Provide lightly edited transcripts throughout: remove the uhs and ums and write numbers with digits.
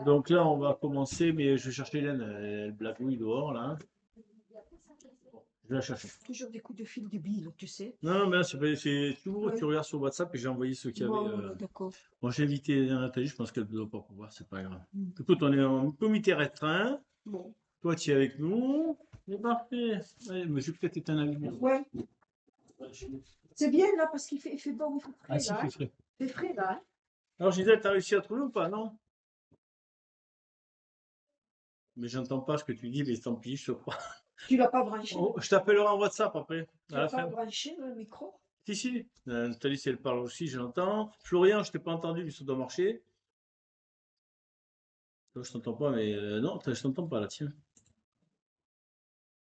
Donc là, on va commencer, mais je vais chercher Hélène. Elle blabouille dehors, là. Bon, je vais la chercher. Toujours des coups de fil débiles, tu sais. Non, non, mais là, c'est toujours, Ouais. tu regardes sur WhatsApp et j'ai envoyé ceux qui avaient. Bon, d'accord. Bon, j'ai invité Nathalie, je pense qu'elle ne doit pas pouvoir, c'est pas grave. Mm. Écoute, on est en comité restreint. Bon. Toi, tu es avec nous. C'est parfait. Allez, mais je vais peut-être éteindre la lumière. Ouais. C'est bien là parce il fait bon, il fait Ah, frais si, là. c'est Hein. frais. Il fait frais là. Hein. Alors, Gisèle, t'as réussi à trouver ou pas, non? Mais j'entends pas ce que tu dis, mais tant pis, je te crois. Tu l'as pas branché. Oh, je t'appellerai en WhatsApp après, Tu à l'as la pas fin. branché le micro. Si, si. Nathalie, si elle parle aussi, je l'entends. Florian, je t'ai pas entendu, mais ça doit marcher. Toi, je t'entends pas, mais non, je t'entends pas là, tiens.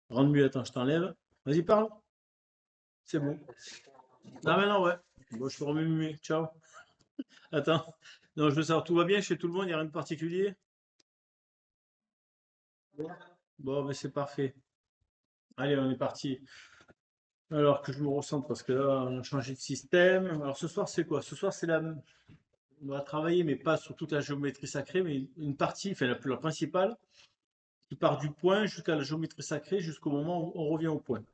Rends mieux, attends, je t'enlève. Vas-y, parle. C'est bon. Ah, maintenant, ouais. Bon, je te remets muet. Ciao. Attends. Non, je veux savoir, tout va bien chez tout le monde, il n'y a rien de particulier? Bon, mais c'est parfait. Allez, on est parti. Alors que je me ressente parce que là, on a changé de système. Alors ce soir, c'est quoi? Ce soir, c'est la. On va travailler, mais pas sur toute la géométrie sacrée, mais une partie, enfin la principale, qui part du point jusqu'à la géométrie sacrée, jusqu'au moment où on revient au point.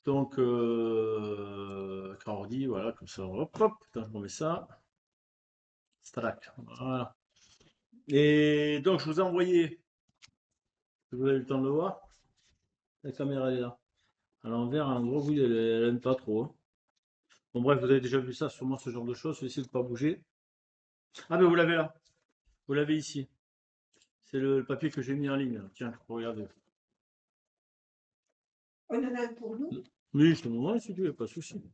Donc, quand on dit, voilà, comme ça, hop, hop, attends, je remets ça. Strac, voilà. Et donc, je vous ai envoyé, vous avez eu le temps de le voir, la caméra elle est là. À l'envers, en gros, oui, elle aime pas trop. Hein. Bon, bref, vous avez déjà vu ça, sûrement ce genre de choses. Je vais essayer de ne pas bouger. Ah, mais vous l'avez là. Vous l'avez ici. C'est le papier que j'ai mis en ligne. Là. Tiens, regardez. On en a un pour nous. Oui, je te montre si tu veux, pas de souci. Vous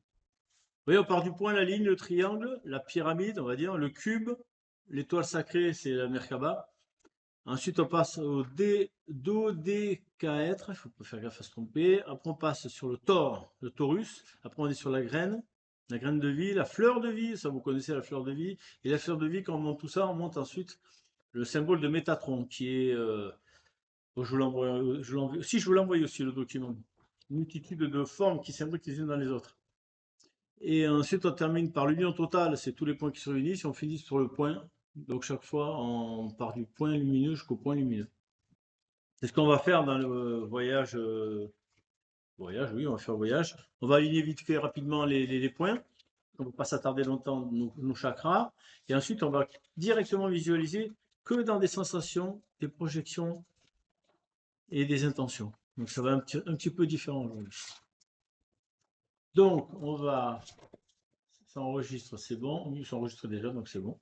voyez, on part du point, la ligne, le triangle, la pyramide, on va dire, le cube, l'étoile sacrée, c'est la Merkaba. Ensuite, on passe au dodécaèdre, il faut pas faire gaffe à se tromper. Après, on passe sur le Thor, le Taurus. Après, on est sur la graine de vie, la fleur de vie, ça vous connaissez la fleur de vie. Et la fleur de vie, quand on monte tout ça, on monte ensuite le symbole de Métatron, qui est. Je vous l'envoie, si je vous l'envoie aussi le document. Une multitude de formes qui s'imbriquent les unes dans les autres. Et ensuite, on termine par l'union totale, c'est tous les points qui se réunissent, et on finit sur le point. Donc chaque fois, on part du point lumineux jusqu'au point lumineux. C'est ce qu'on va faire dans le voyage. Voyage, oui, on va faire voyage. On va aligner vite fait rapidement les points. On ne va pas s'attarder longtemps nos chakras. Et ensuite, on va directement visualiser que dans des sensations, des projections et des intentions. Donc ça va un petit peu différent aujourd'hui. Donc, on va. Ça enregistre, c'est bon. Oui, ça enregistre déjà, donc c'est bon.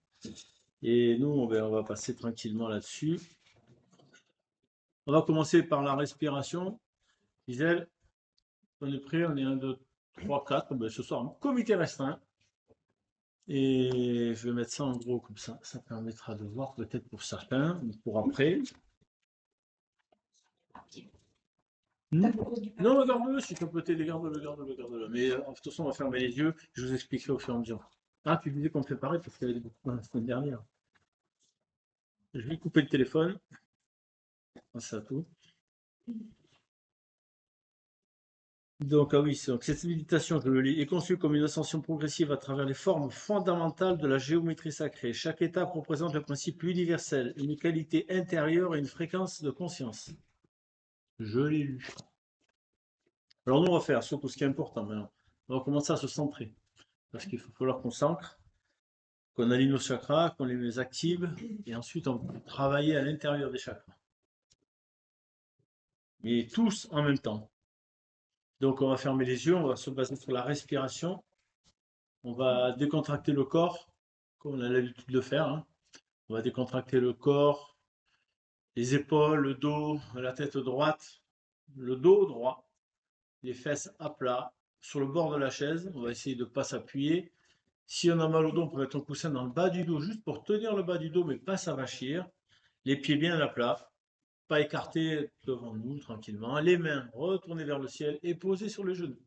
Et nous, on va passer tranquillement là-dessus. On va commencer par la respiration. Gisèle, on est prêt, on est 1, 2, 3, 4. Ben, ce soir, comité restreint. Et je vais mettre ça en gros comme ça. Ça permettra de voir peut-être pour certains, pour après. Non, regarde-le, si tu peux t'aider, garde-le, garde-le, garde-le. Mais de toute façon, on va fermer les yeux. Je vous expliquerai au fur et à mesure. Ah, tu disais qu'on fait pareil parce qu'il y avait des beaucoup la semaine dernière. Je vais couper le téléphone. C'est à tout. Donc, ah oui, donc cette méditation, je le lis, est conçue comme une ascension progressive à travers les formes fondamentales de la géométrie sacrée. Chaque étape représente le principe universel, une qualité intérieure et une fréquence de conscience. Je l'ai lu. Alors, nous, on va faire surtout ce qui est important maintenant. On va commencer à se centrer. Parce qu'il va falloir qu'on s'ancre, qu'on aligne nos chakras, qu'on les active, et ensuite, on va travailler à l'intérieur des chakras. Mais tous en même temps. Donc, on va fermer les yeux, on va se baser sur la respiration. On va décontracter le corps, comme on a l'habitude de faire. Hein. On va décontracter le corps, les épaules, le dos, la tête droite, le dos droit, les fesses à plat, sur le bord de la chaise. On va essayer de ne pas s'appuyer. Si on a mal au dos, on peut mettre un coussin dans le bas du dos, juste pour tenir le bas du dos, mais pas s'avachir. Les pieds bien à plat, pas écartés devant nous, tranquillement. Les mains retournées vers le ciel et posées sur les genoux.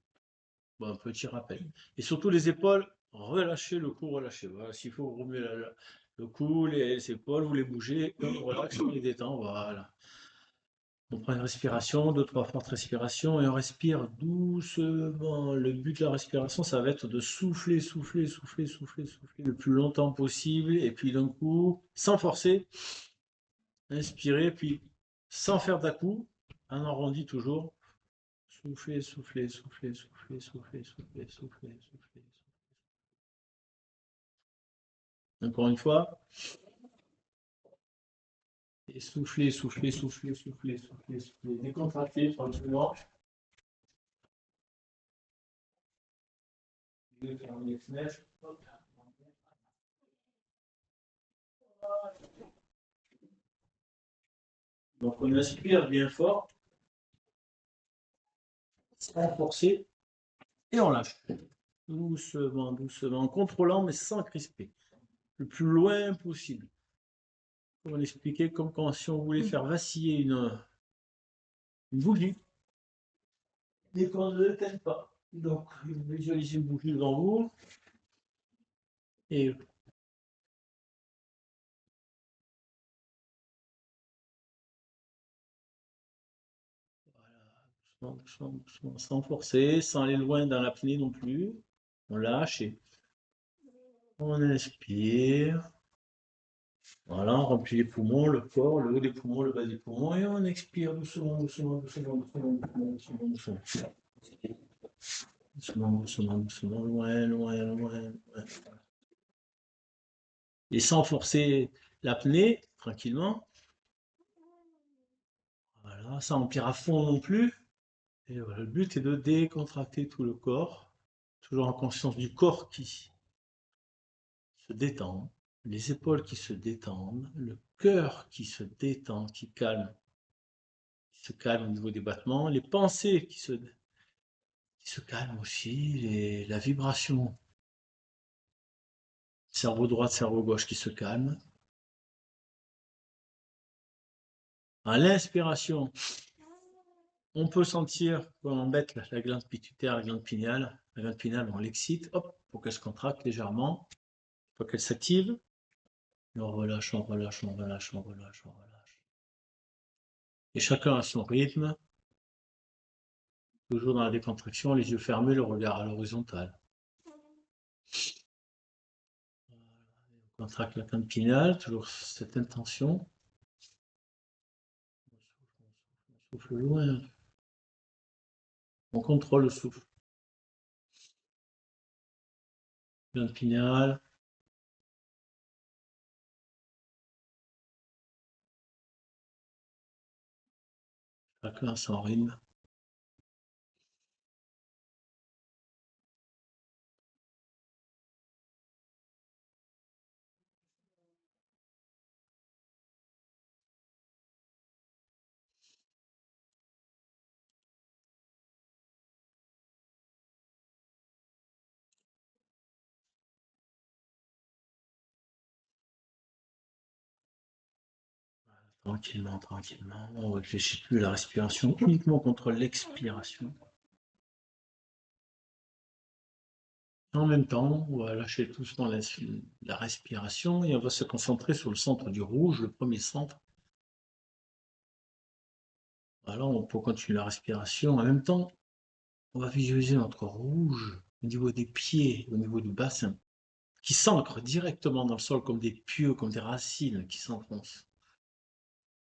Bon, un petit rappel. Et surtout les épaules, relâchez le cou, relâchez. Voilà, s'il faut remuer le cou, les épaules, vous les bougez, on relaxe, on les détend, voilà. On prend une respiration, 2-3 fortes respirations et on respire doucement. Le but de la respiration, ça va être de souffler, souffler, souffler, souffler, souffler le plus longtemps possible. Et puis d'un coup, sans forcer, inspirer, puis sans faire d'à-coup, un arrondi toujours. Souffler, souffler, souffler, souffler, souffler, souffler, souffler, souffler. Encore une fois. Et souffler, souffler, souffler, souffler, souffler, souffler. Décontracter tranquillement. Fermer les fenêtres. Donc on inspire bien fort, sans forcer, et on lâche. Doucement, doucement, en contrôlant, mais sans crisper. Le plus loin possible. Comme on l'expliquait, comme quand si on voulait faire vaciller une bougie, et qu'on ne l'éteigne pas. Donc, vous visualisez une bougie devant vous, et voilà, doucement, doucement, doucement, sans forcer, sans aller loin dans l'apnée non plus. On lâche et on inspire. Voilà, on remplit les poumons, le corps, le haut des poumons, le bas des poumons, et on expire doucement, doucement, doucement, doucement, doucement, doucement, doucement. Doucement, doucement, doucement, loin, loin, loin, loin. Et sans forcer l'apnée, tranquillement. Voilà, sans remplir à fond non plus. Et voilà, le but est de décontracter tout le corps, toujours en conscience du corps qui se détend, les épaules qui se détendent, le cœur qui se détend, qui se calme au niveau des battements, les pensées qui se calment aussi, la vibration cerveau droit, cerveau gauche qui se calme. À l'inspiration, on peut sentir qu'on embête la glande pituitaire, la glande pinéale. La glande pinéale, on l'excite, hop, pour qu'elle se contracte légèrement, pour qu'elle s'active. Et on relâche, on relâche, on relâche, on relâche, on relâche. Et chacun à son rythme, toujours dans la décontraction, les yeux fermés, le regard à l'horizontale. On contracte la glande pinéale, toujours cette intention. On souffle loin. On contrôle le souffle. Glande pinéale. Chacun à son rythme. Tranquillement, tranquillement. On ne réfléchit plus à la respiration, uniquement contre l'expiration. En même temps, on va lâcher doucement la respiration et on va se concentrer sur le centre du rouge, le premier centre. Voilà, on peut continuer la respiration. En même temps, on va visualiser notre rouge au niveau des pieds, au niveau du bassin, qui s'ancre directement dans le sol comme des pieux, comme des racines qui s'enfoncent,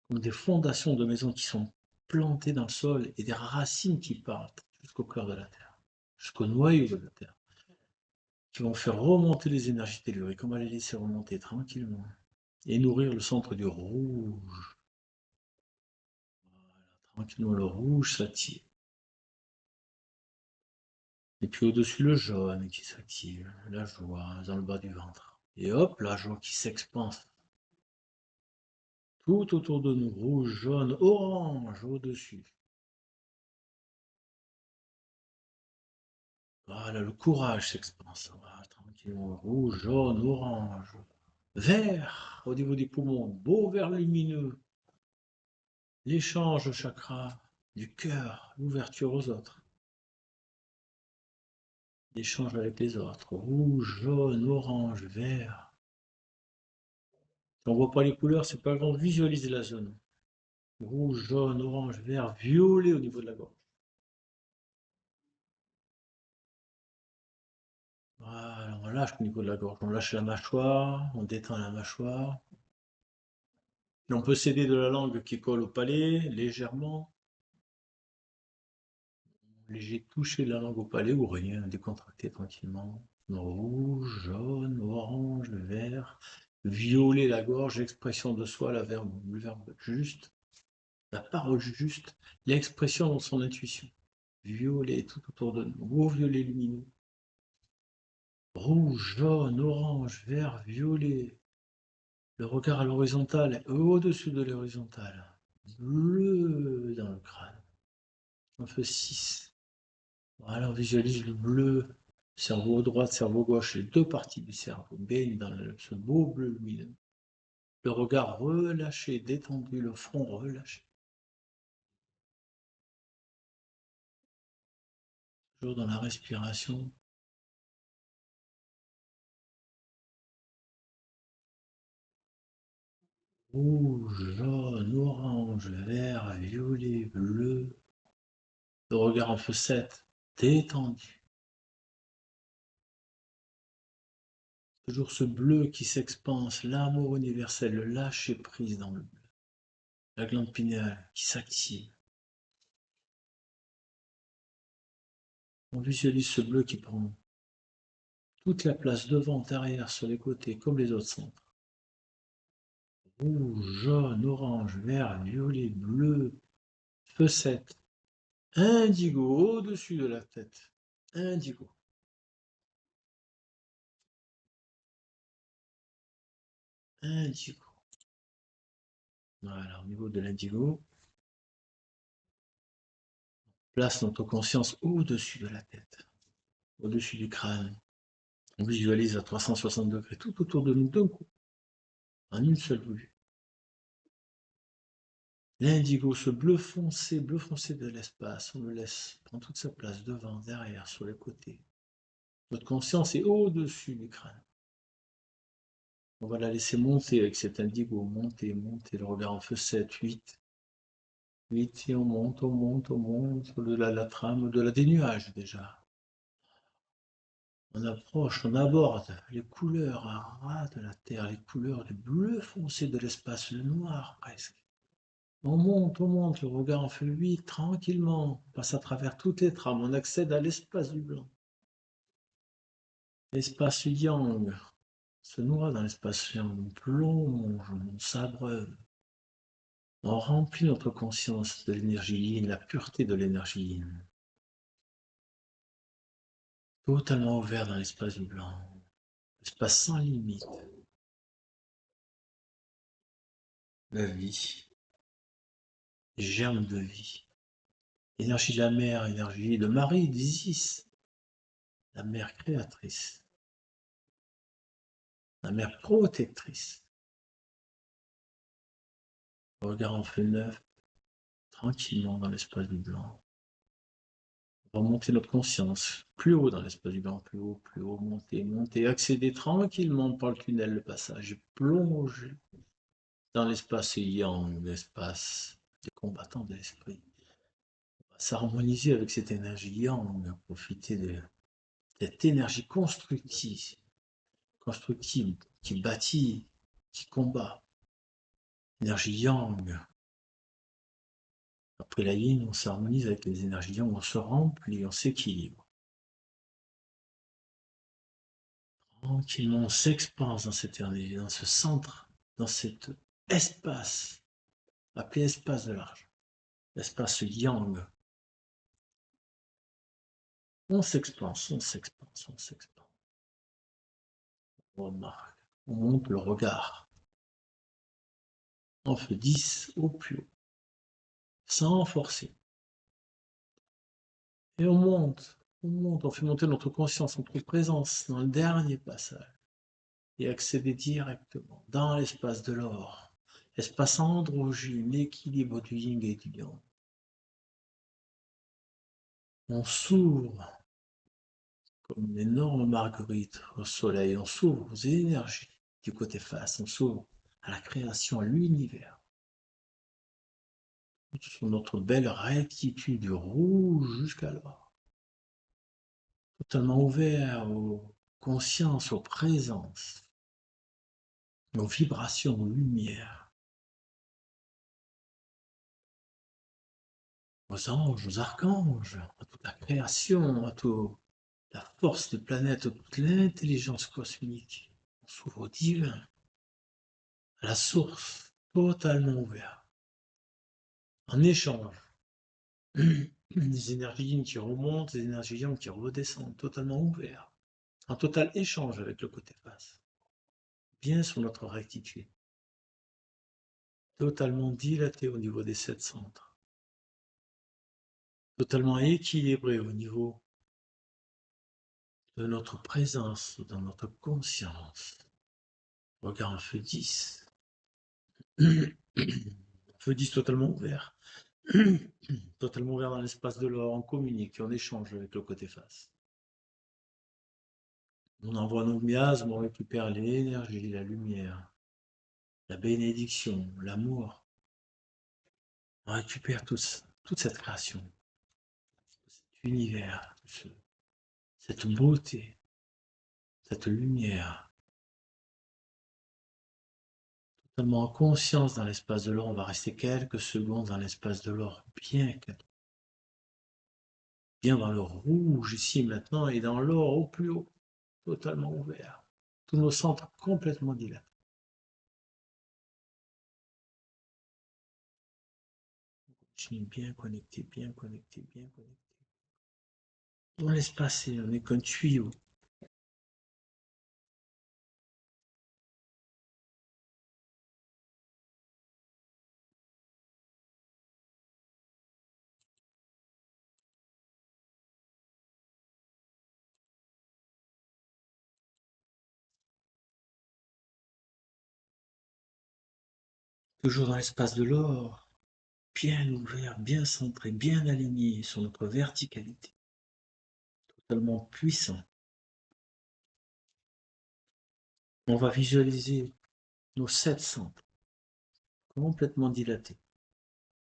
comme des fondations de maisons qui sont plantées dans le sol et des racines qui partent jusqu'au cœur de la terre, jusqu'au noyau de la terre, qui vont faire remonter les énergies telluriques. On va les laisser remonter tranquillement et nourrir le centre du rouge. Voilà, tranquillement, le rouge s'attire. Et puis au-dessus, le jaune qui s'active, la joie dans le bas du ventre. Et hop, la joie qui s'expanse. Tout autour de nous, rouge, jaune, orange au-dessus. Voilà, le courage s'expanse. Voilà, tranquillement, rouge, jaune, orange, vert au niveau des poumons, beau vert lumineux. L'échange de chakra du cœur, l'ouverture aux autres. L'échange avec les autres, rouge, jaune, orange, vert. Si on ne voit pas les couleurs, c'est pas grave, visualisez la zone. Rouge, jaune, orange, vert, violet au niveau de la gorge. Voilà, on lâche au niveau de la gorge. On lâche la mâchoire, on détend la mâchoire. Et on peut céder de la langue qui colle au palais, légèrement. Léger toucher de la langue au palais ou rien, décontracter tranquillement. Rouge, jaune, orange, vert, violet la gorge, l'expression de soi, le verbe juste, la parole juste, l'expression dans son intuition. Violet tout autour de nous, beau violet lumineux. Rouge, jaune, orange, vert, violet. Le regard à l'horizontale, au-dessus de l'horizontale. Bleu dans le crâne. On fait 6. Voilà, on visualise le bleu. Cerveau droit, cerveau gauche, les deux parties du cerveau baignent dans ce beau bleu lumineux. Le regard relâché, détendu, le front relâché. Toujours dans la respiration. Rouge, jaune, orange, vert, violet, bleu. Le regard en feu 7, détendu. Toujours ce bleu qui s'expanse, l'amour universel, le lâcher prise dans le bleu. La glande pinéale qui s'active. On visualise ce bleu qui prend toute la place devant, derrière, sur les côtés, comme les autres centres. Rouge, jaune, orange, vert, violet, bleu, feu 7. Indigo au-dessus de la tête. Indigo. Indigo. Voilà, au niveau de l'indigo, place notre conscience au-dessus de la tête, au-dessus du crâne. On visualise à 360 degrés tout autour de nous d'un coup, en une seule vue. L'indigo, ce bleu foncé de l'espace, on le laisse prendre toute sa place devant, derrière, sur les côtés. Notre conscience est au-dessus du crâne. On va la laisser monter avec cet indigo, monter, monter, le regard en feu 7, 8. 8, et on monte, on monte, on monte, au-delà de la trame, au-delà des nuages déjà. On approche, on aborde les couleurs à ras de la terre, les couleurs du bleu foncé de l'espace, le noir presque. On monte, le regard en feu 8, tranquillement, on passe à travers toutes les trames, on accède à l'espace du blanc. L'espace yang se noie dans l'espace yang, on plonge, on s'abreuve. On remplit notre conscience de l'énergie yin, la pureté de l'énergie yin. Totalement ouvert dans l'espace du blanc, l'espace sans limite. La vie, germe de vie. Énergie de la mer, énergie de Marie, d'Isis, la mère créatrice, la mère protectrice. Regard en feu 9, tranquillement dans l'espace du blanc. Remonter notre conscience, plus haut dans l'espace du blanc, plus haut, monter, monter, accéder tranquillement par le tunnel, le passage, plonger dans l'espace yang, l'espace des combattants de l'esprit. On va s'harmoniser avec cette énergie yang, profiter de cette énergie constructive qui bâtit, qui combat. Énergie yang. Après la yin, on s'harmonise avec les énergies yang, on se remplit, on s'équilibre. Tranquillement, on s'expanse dans cette énergie, dans ce centre, dans cet espace, appelé espace de l'argent, l'espace yang. On s'expanse, on s'expanse, on s'expanse. On remarque, on monte le regard. On fait 10 au plus haut, sans forcer. Et on monte, on fait monter notre conscience, notre présence dans le dernier passage. Et accéder directement dans l'espace de l'or, espace androgyne, l'équilibre du yin et du yang. On s'ouvre comme une énorme marguerite au soleil, on s'ouvre aux énergies du côté face, on s'ouvre à la création, à l'univers. sur notre belle rectitude rouge jusqu'alors. Totalement ouvert aux consciences, aux présences, aux vibrations, aux lumières, aux anges, aux archanges, à toute la création, à toute la force des planètes, à toute l'intelligence cosmique. On s'ouvre au divin, à la source, totalement ouvert. En échange, des énergies qui remontent, des énergies qui redescendent, totalement ouverts. En total échange avec le côté face. Bien sur notre rectitude. Totalement dilaté au niveau des 7 centres. Totalement équilibré au niveau de notre présence, dans notre conscience. Regard en feu 10. Feu 10 totalement ouvert. Totalement ouvert dans l'espace de l'or, on communique, on échange avec le côté face. On envoie nos miasmes, on récupère l'énergie, la lumière, la bénédiction, l'amour. On récupère toute cette création, cet univers, cette beauté, cette lumière. Totalement en conscience dans l'espace de l'or, on va rester quelques secondes dans l'espace de l'or, bien dans le rouge ici maintenant et dans l'or au plus haut, totalement ouvert. Tous nos centres complètement dilatés. Continue bien connecté, bien connecté, bien connecté. On laisse passer, on n'est qu'un tuyau. Toujours dans l'espace de l'or, bien ouvert, bien centré, bien aligné sur notre verticalité. Totalement puissant. On va visualiser nos 7 centres complètement dilatés.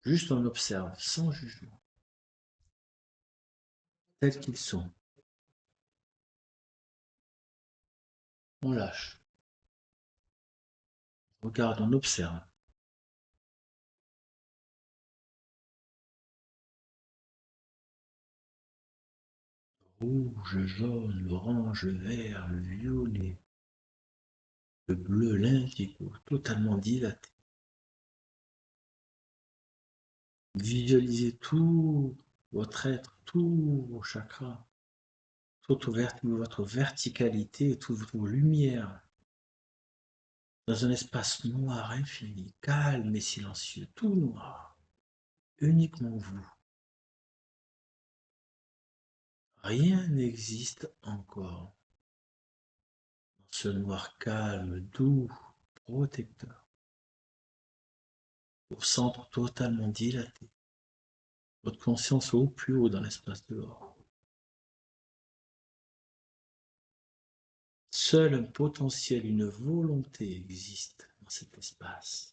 Juste on observe, sans jugement, tels qu'ils sont. On lâche. On regarde, on observe. Rouge, le jaune, l'orange, le vert, le violet, le bleu, l'indigo, totalement dilaté. Visualisez tout votre être, tous vos chakras, toute votre verticalité, toutes vos lumières, dans un espace noir infini, calme et silencieux, tout noir, uniquement vous. Rien n'existe encore dans ce noir calme, doux, protecteur, au centre totalement dilaté, votre conscience au plus haut dans l'espace de l'or. Seul un potentiel, une volonté existe dans cet espace.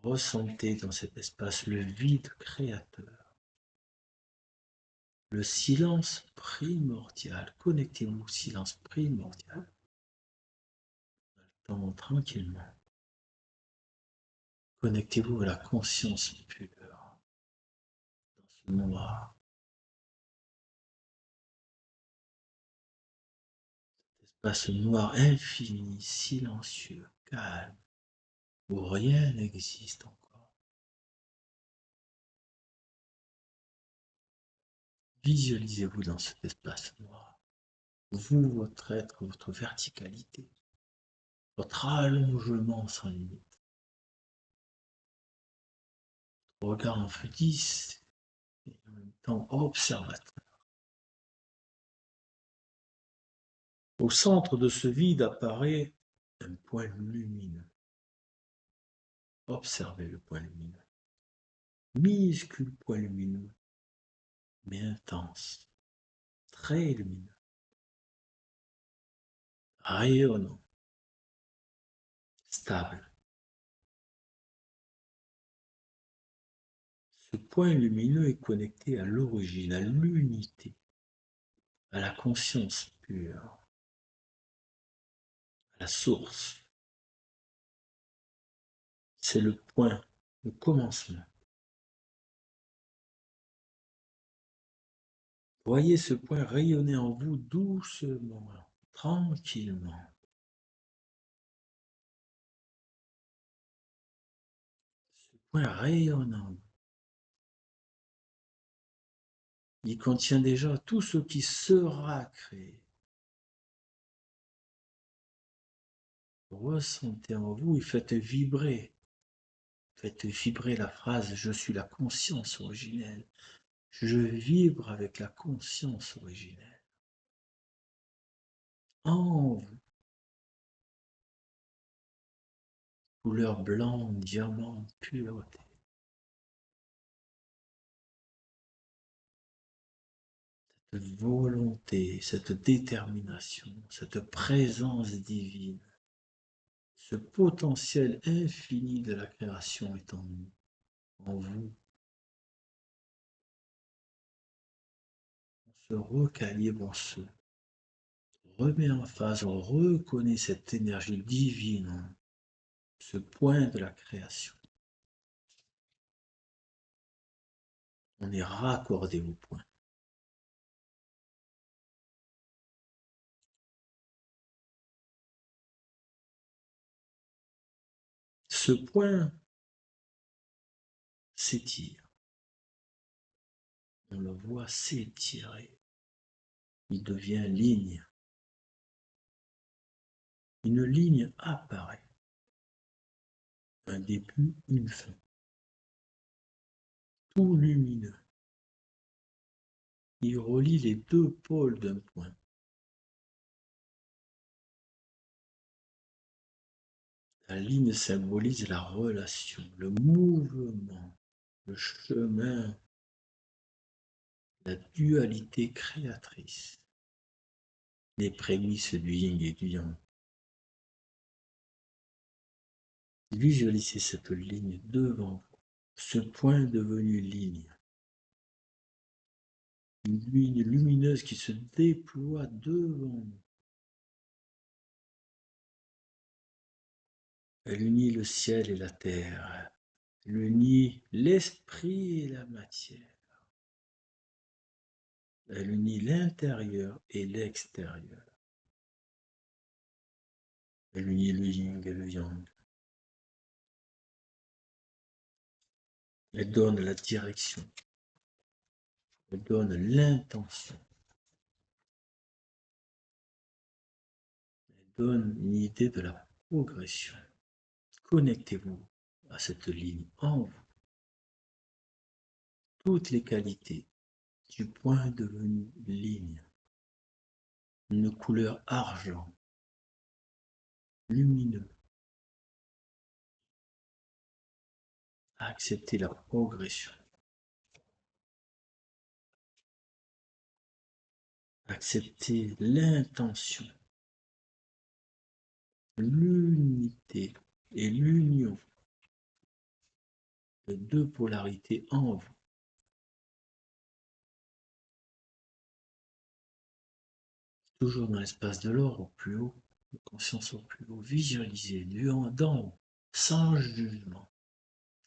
Ressentez dans cet espace le vide créateur, le silence primordial. Connectez-vous au silence primordial. Attendons tranquillement. Connectez-vous à la conscience pure dans ce noir. Espace noir infini, silencieux, calme, où rien n'existe encore. Visualisez-vous dans cet espace noir. Vous, votre être, votre verticalité, votre allongement sans limite. Regard en feu 10 et en même temps observateur. Au centre de ce vide apparaît un point lumineux. Observez le point lumineux. Minuscule point lumineux, mais intense, très lumineux, rayonnant, stable, Ce point lumineux est connecté à l'origine, à l'unité, à la conscience pure, à la source. C'est le point, le commencement. Voyez ce point rayonner en vous doucement, tranquillement. Ce point rayonne en vous. Il contient déjà tout ce qui sera créé. Ressentez en vous et faites vibrer la phrase « Je suis la conscience originelle ». Je vibre avec la conscience originelle. En vous, couleur blanc, diamant, pureté. Cette volonté, cette détermination, cette présence divine, ce potentiel infini de la création est en nous, en vous. On se recalibre, on se remet en phase, on reconnaît cette énergie divine, ce point de la création. On est raccordé au point. Ce point s'étire. On le voit s'étirer. Il devient ligne. Une ligne apparaît. Un début, une fin. Tout lumineux. Il relie les deux pôles d'un point. La ligne symbolise la relation, le mouvement, le chemin, la dualité créatrice, les prémices du yin et du yang. Visualisez cette ligne devant vous, ce point devenu ligne. Une ligne lumineuse qui se déploie devant nous. Elle unit le ciel et la terre. Elle unit l'esprit et la matière. Elle unit l'intérieur et l'extérieur. Elle unit le yin et le yang. Elle donne la direction. Elle donne l'intention. Elle donne une idée de la progression. Connectez-vous à cette ligne en vous. Toutes les qualités du point devenu ligne. Une couleur argent, lumineux. Acceptez la progression. Acceptez l'intention, l'unité et l'union de deux polarités en vous. Toujours dans l'espace de l'or au plus haut, de conscience au plus haut, visualisez d'en haut, sans jugement.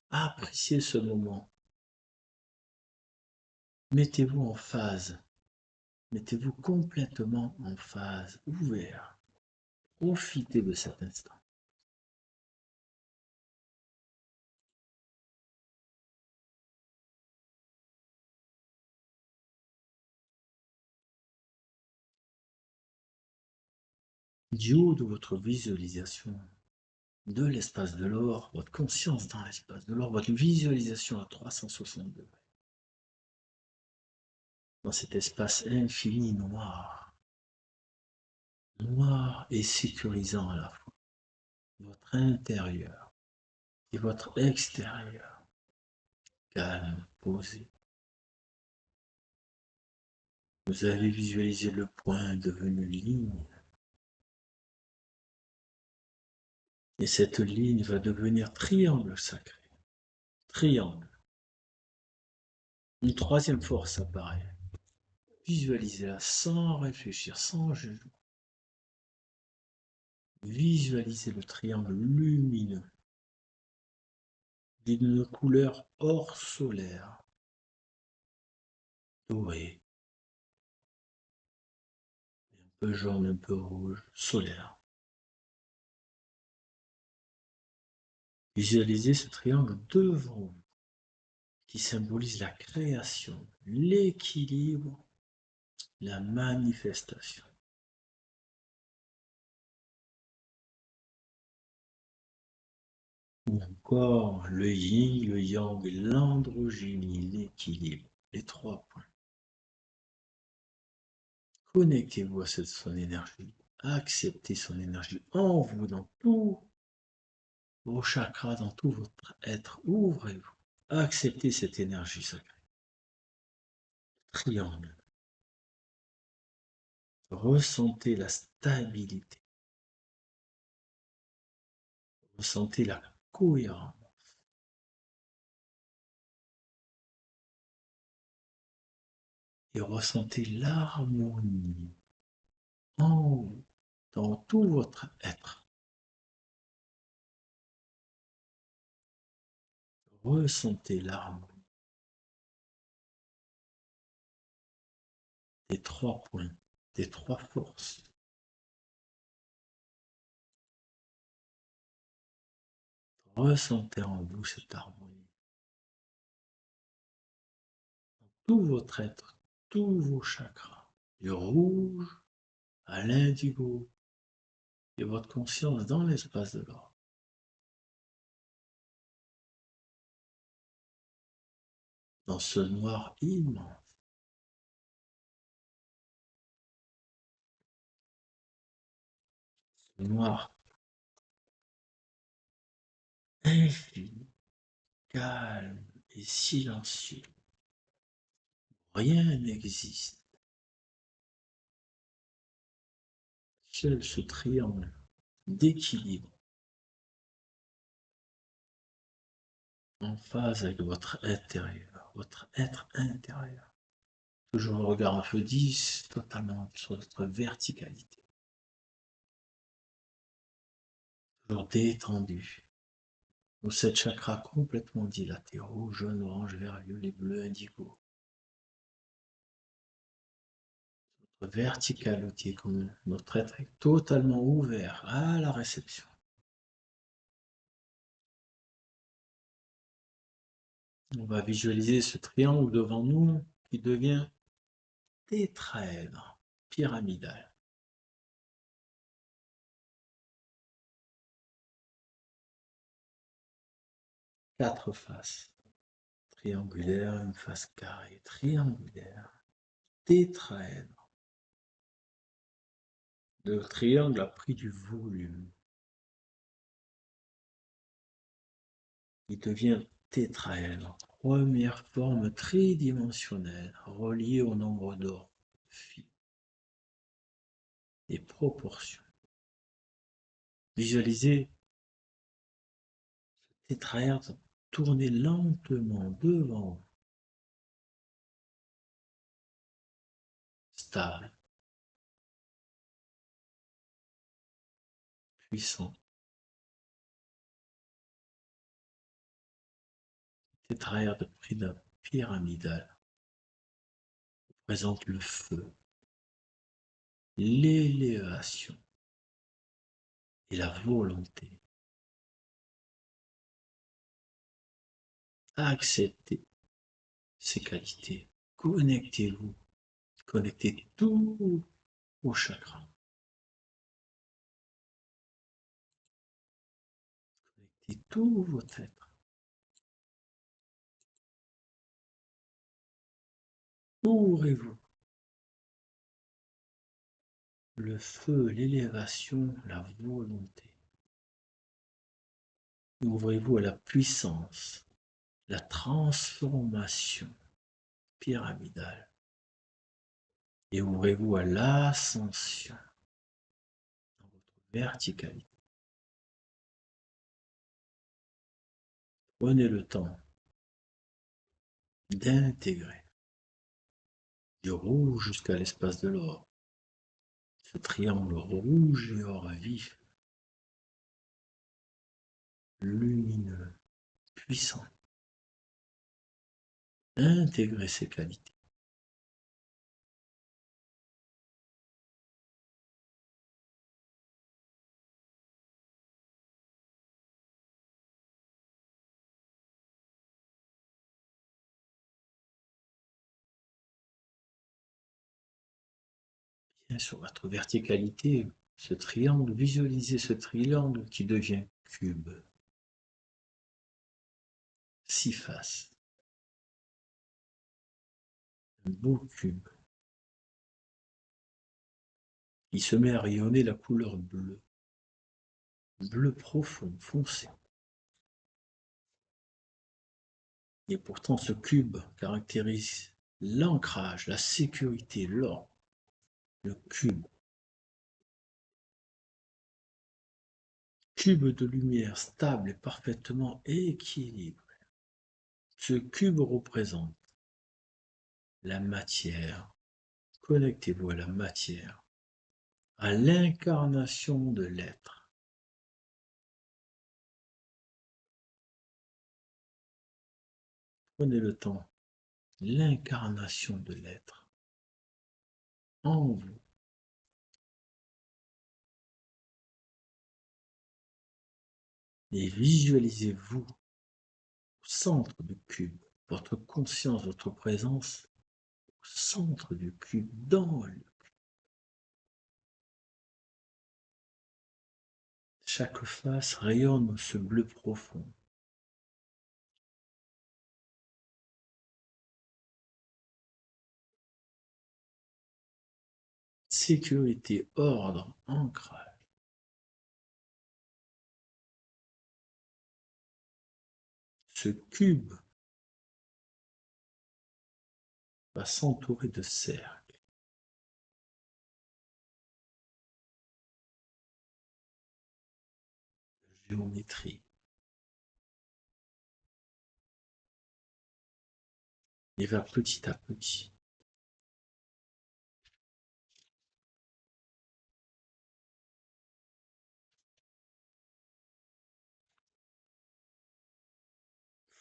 Appréciez ce moment. Mettez-vous en phase. Mettez-vous complètement en phase, ouvert. Profitez de cet instant. Du haut de votre visualisation de l'espace de l'or, votre conscience dans l'espace de l'or, votre visualisation à 360 degrés. Dans cet espace infini noir, noir et sécurisant à la fois, votre intérieur et votre extérieur, calme, posé. Vous avez visualisé le point devenu ligne. Et cette ligne va devenir triangle sacré. Triangle. Une troisième force apparaît. Visualisez-la sans réfléchir, sans jugement. Visualisez le triangle lumineux d'une couleur or solaire, doré, un peu jaune, un peu rouge, solaire. Visualisez ce triangle devant vous, qui symbolise la création, l'équilibre, la manifestation. Ou encore le yin, le yang, l'androgynie, l'équilibre, les 3 points. Connectez-vous à son énergie, acceptez son énergie en vous, dans tous vos chakras, dans tout votre être. Ouvrez-vous, acceptez cette énergie sacrée. Triangle. Ressentez la stabilité. Ressentez la cohérence. Et ressentez l'harmonie en vous, dans tout votre être. Ressentez l'harmonie des 3 points, des 3 forces. Ressentez en vous cette harmonie. Tout votre être, tous vos chakras, du rouge à l'indigo, et votre conscience dans l'espace de l'or. Dans ce noir immense. Ce noir infini, calme et silencieux. Rien n'existe. Seul ce triangle d'équilibre en phase avec votre intérieur, votre être intérieur. Toujours le regard un peu 10, totalement sur votre verticalité. Toujours détendu. Nos 7 chakras complètement dilatés, rouge, jaune, orange, vert, violet, bleu, indigo. Notre verticalité, comme notre être est totalement ouvert à la réception. On va visualiser ce triangle devant nous qui devient tétraèdre, pyramidal. 4 faces. Triangulaire, une face carrée, triangulaire, tétraèdre. Le triangle a pris du volume. Il devient tétraèdre, première forme tridimensionnelle reliée au nombre d'or, phi, des proportions. Visualisez ce tétraèdre tourner lentement devant vous, stable, puissant. Tétraèdre pyramidal présente le feu, l'élévation et la volonté. Acceptez ces qualités. Connectez-vous. Connectez tous vos chakras. Connectez tout votre être. Ouvrez-vous. Le feu, l'élévation, la volonté. Ouvrez-vous à la puissance, la transformation pyramidale. Et ouvrez-vous à l'ascension dans votre verticalité. Prenez le temps d'intégrer du rouge jusqu'à l'espace de l'or. Ce triangle rouge et or vif, lumineux, puissant. Intégrer ses qualités. Bien sur votre verticalité, ce triangle, visualisez ce triangle qui devient cube. 6 faces. Un beau cube qui se met à rayonner la couleur bleue. Bleu profond, foncé. Et pourtant ce cube caractérise l'ancrage, la sécurité, l'or. Le cube. Cube de lumière stable et parfaitement équilibré. Ce cube représente la matière. Connectez-vous à la matière, à l'incarnation de l'être. Prenez le temps, l'incarnation de l'être en vous. Et visualisez-vous au centre du cube, votre conscience, votre présence au centre du cube, dans le cube. Chaque face rayonne ce bleu profond. Sécurité, ordre, ancrage. Ce cube va s'entourer de cercles. De géométrie. Il va petit à petit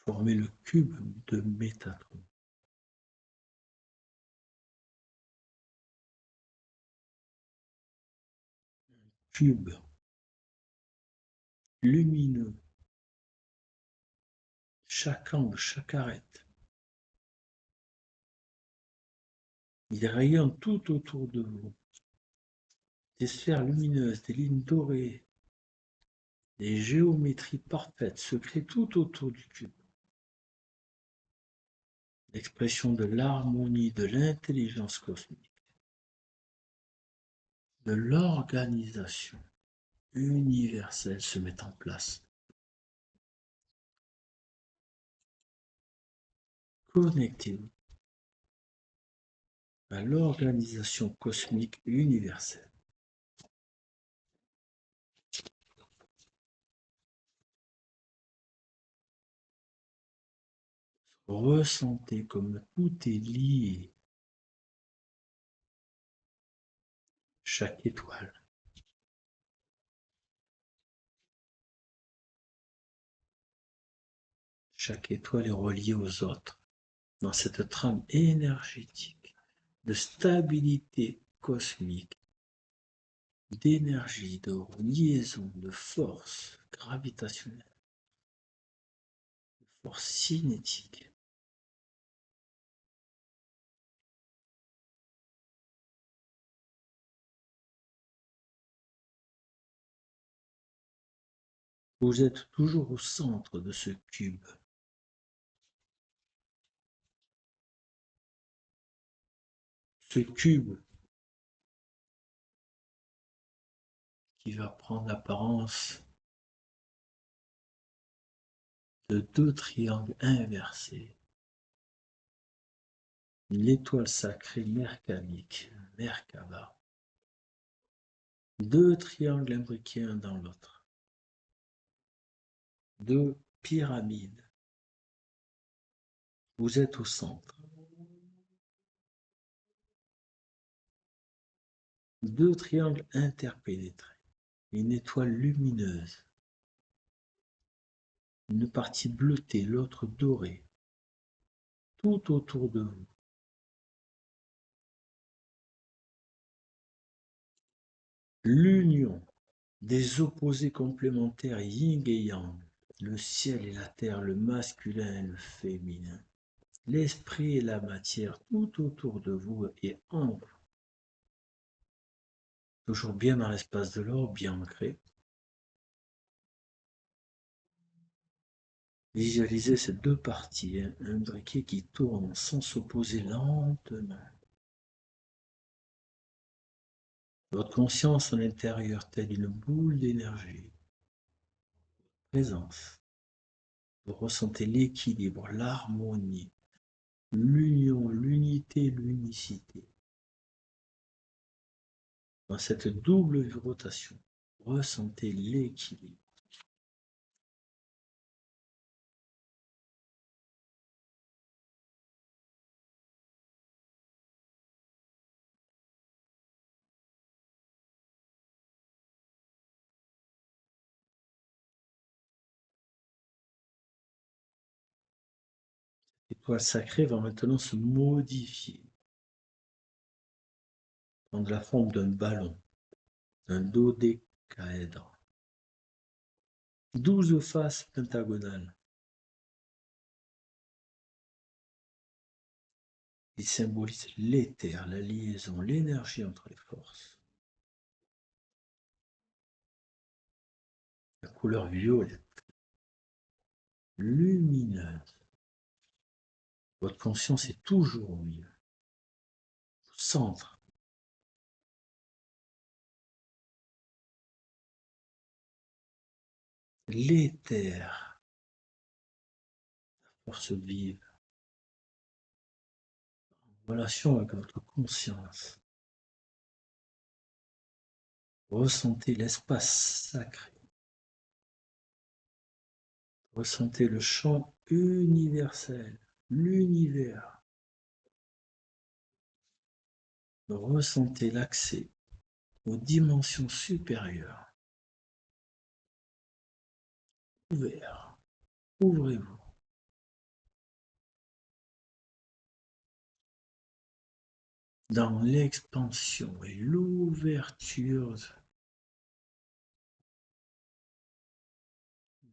former le cube de Métatron. Cube lumineux, chaque angle, chaque arête. Il rayonne tout autour de vous. Des sphères lumineuses, des lignes dorées, des géométries parfaites se créent tout autour du cube. L'expression de l'harmonie, de l'intelligence cosmique, de l'organisation universelle se met en place. Connectez-vous à l'organisation cosmique universelle. Ressentez comme tout est lié. Chaque étoile. Chaque étoile est reliée aux autres dans cette trame énergétique de stabilité cosmique, d'énergie, de liaison, de force gravitationnelle, de force cinétique. Vous êtes toujours au centre de ce cube. Ce cube qui va prendre l'apparence de 2 triangles inversés. L'étoile sacrée Merkabik, Merkaba. 2 triangles imbriqués un dans l'autre. 2 pyramides. Vous êtes au centre. Deux triangles interpénétrés. Une étoile lumineuse. Une partie bleutée, l'autre dorée. Tout autour de vous. L'union des opposés complémentaires yin et yang. Le ciel et la terre, le masculin et le féminin. L'esprit et la matière tout autour de vous et en vous. Toujours bien dans l'espace de l'or, bien ancré. Visualisez ces deux parties, un briquet qui tourne sans s'opposer lentement. Votre conscience à l'intérieur, telle une boule d'énergie. Présence. Vous ressentez l'équilibre, l'harmonie, l'union, l'unité, l'unicité. Dans cette double rotation, ressentez l'équilibre. L'étoile sacrée va maintenant se modifier, prendre la forme d'un ballon, d'un dodécaèdre. 12 faces pentagonales. Il symbolise l'éther, la liaison, l'énergie entre les forces. La couleur violette, lumineuse. Votre conscience est toujours au milieu. Au centre. L'éther, force vive. En relation avec votre conscience. Ressentez l'espace sacré. Ressentez le champ universel, l'univers. Ressentez l'accès aux dimensions supérieures. Ouvert. Ouvrez-vous. Dans l'expansion et l'ouverture,